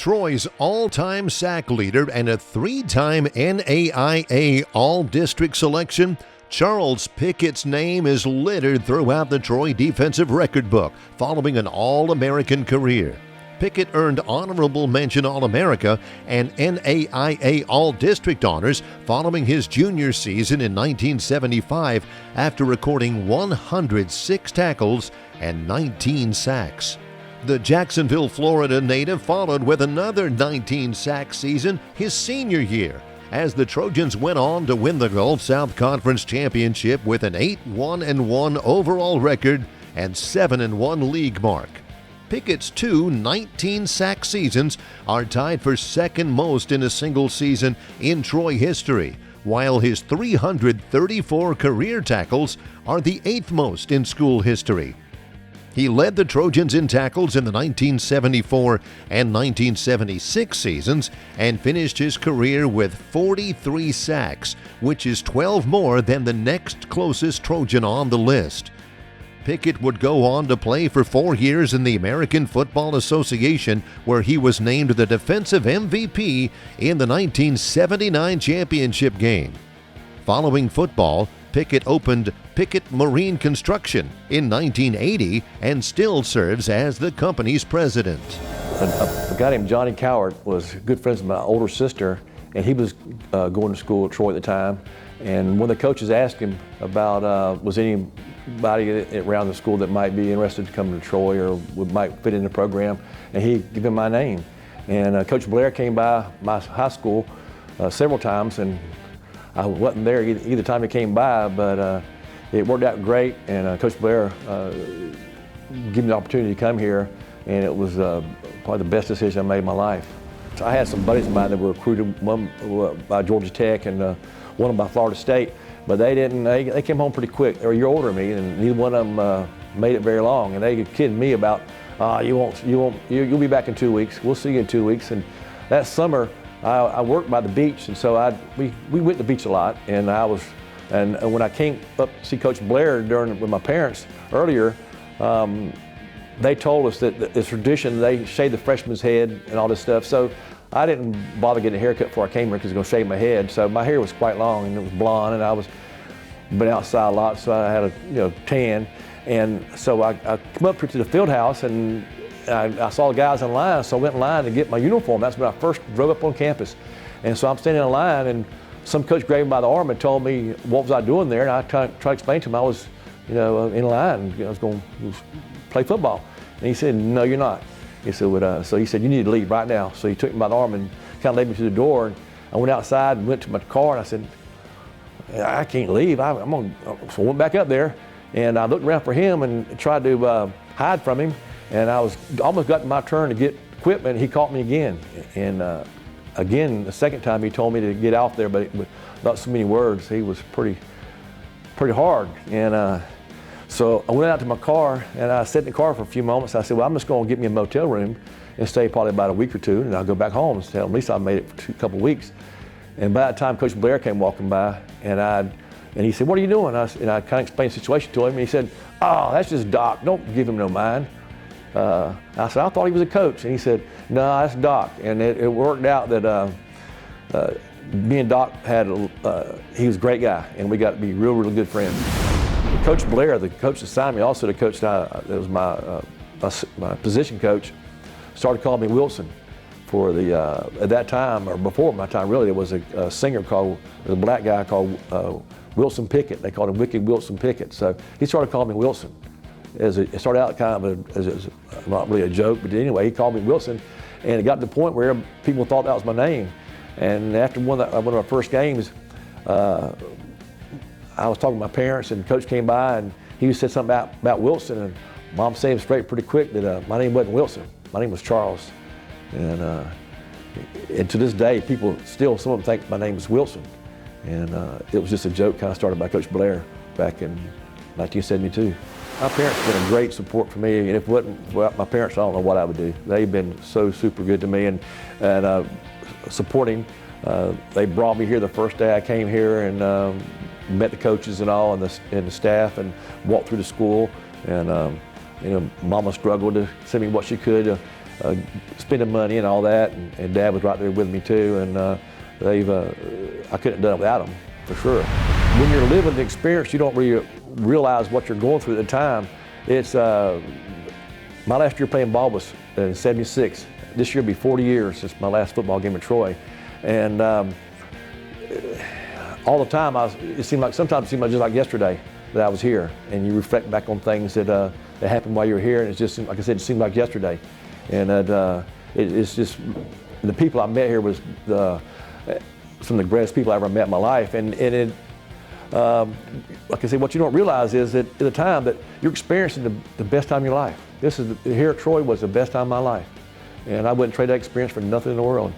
Troy's all-time sack leader and a three-time NAIA All-District selection, Charles Pickett's name is littered throughout the Troy defensive record book following an All-American career. Pickett earned honorable mention All-America and NAIA All-District honors following his junior season in 1975 after recording 106 tackles and 19 sacks. The Jacksonville, Florida native followed with another 19-sack season his senior year as the Trojans went on to win the Gulf South Conference Championship with an 8-1-1 overall record and 7-1 league mark. Pickett's two 19-sack seasons are tied for second most in a single season in Troy history, while his 334 career tackles are the eighth most in school history. He led the Trojans in tackles in the 1974 and 1976 seasons and finished his career with 43 sacks, which is 12 more than the next closest Trojan on the list. Pickett would go on to play for 4 years in the American Football Association, where he was named the defensive MVP in the 1979 championship game. Following football, Pickett opened Pickett Marine Construction in 1980 and still serves as the company's president. A guy named Johnny Coward was good friends with my older sister, and he was going to school at Troy at the time. And one of the coaches asked him about was anybody around the school that might be interested to come to Troy or might fit in the program, and he gave him my name. And Coach Blair came by my high school several times, and I wasn't there either time he came by, but it worked out great, and Coach Blair gave me the opportunity to come here, and it was probably the best decision I made in my life. So I had some buddies of mine that were recruited, one by Georgia Tech and one by Florida State, but they didn't. They came home pretty quick. They were a year older than me, and neither one of them made it very long. And they were kidding me about, you'll be back in 2 weeks. We'll see you in 2 weeks. And that summer, I worked by the beach, and so we went to the beach a lot. And when I came up to see Coach Blair with my parents earlier, they told us that it's tradition. They shave the freshman's head and all this stuff. So I didn't bother getting a haircut before I came here because I was going to shave my head. So my hair was quite long and it was blonde, and I was been outside a lot, so I had a tan. And so I come up here to the field house, and I saw the guys in line, so I went in line to get my uniform. That's when I first drove up on campus. And so I'm standing in line, and some coach grabbed me by the arm and told me what was I doing there, and I tried to explain to him I was, in line. I was going to play football. And he said, "No, you're not." He said, so he said, "You need to leave right now." So he took me by the arm and kind of led me to the door. And I went outside and went to my car, and I said, "I can't leave. So I went back up there, and I looked around for him and tried to hide from him. And I was almost got my turn to get equipment. He caught me again. And again, the second time he told me to get out there, but not so many words. He was pretty hard. And so I went out to my car, and I sat in the car for a few moments. I said, "Well, I'm just going to get me a motel room and stay probably about a week or two, and I'll go back home and tell them at least I made it for a couple of weeks." And by that time, Coach Blair came walking by, and he said, "What are you doing?" And I kind of explained the situation to him, and he said, "Oh, that's just Doc. Don't give him no mind." I said, "I thought he was a coach." And he said, "No, that's Doc." And it worked out that me and Doc he was a great guy, and we got to be real good friends. Coach Blair, the coach that signed me, also the coach that was my position coach, started calling me Wilson. For at that time, or before my time really, there was a singer a black guy called Wilson Pickett. They called him Wicked Wilson Pickett. So he started calling me Wilson. It started out kind of as not really a joke, but anyway, he called me Wilson, and it got to the point where people thought that was my name. And after one of my first games, I was talking to my parents, and Coach came by, and he said something about Wilson, and Mom said straight pretty quick that my name wasn't Wilson, my name was Charles. And to this day, people still, some of them think my name is Wilson. And it was just a joke kind of started by Coach Blair back in 1972. My parents have been a great support for me, and if it wasn't for my parents, I don't know what I would do. They've been so super good to me and supporting. They brought me here the first day I came here and met the coaches and all and the staff and walked through the school. And Mama struggled to send me what she could spending money and all that, and Dad was right there with me too, and I couldn't have done it without them, for sure. When you're living the experience, you don't really realize what you're going through at the time. It's my last year playing ball was in '76. This year will be 40 years since my last football game at Troy, and all the time sometimes it seemed like just like yesterday that I was here, and you reflect back on things that happened while you were here, and it's just, like I said, it seemed like yesterday. And it's just, the people I met here was some of the greatest people I ever met in my life. And like I said, what you don't realize is that at the time that you're experiencing the best time of your life. Here at Troy was the best time of my life. And I wouldn't trade that experience for nothing in the world.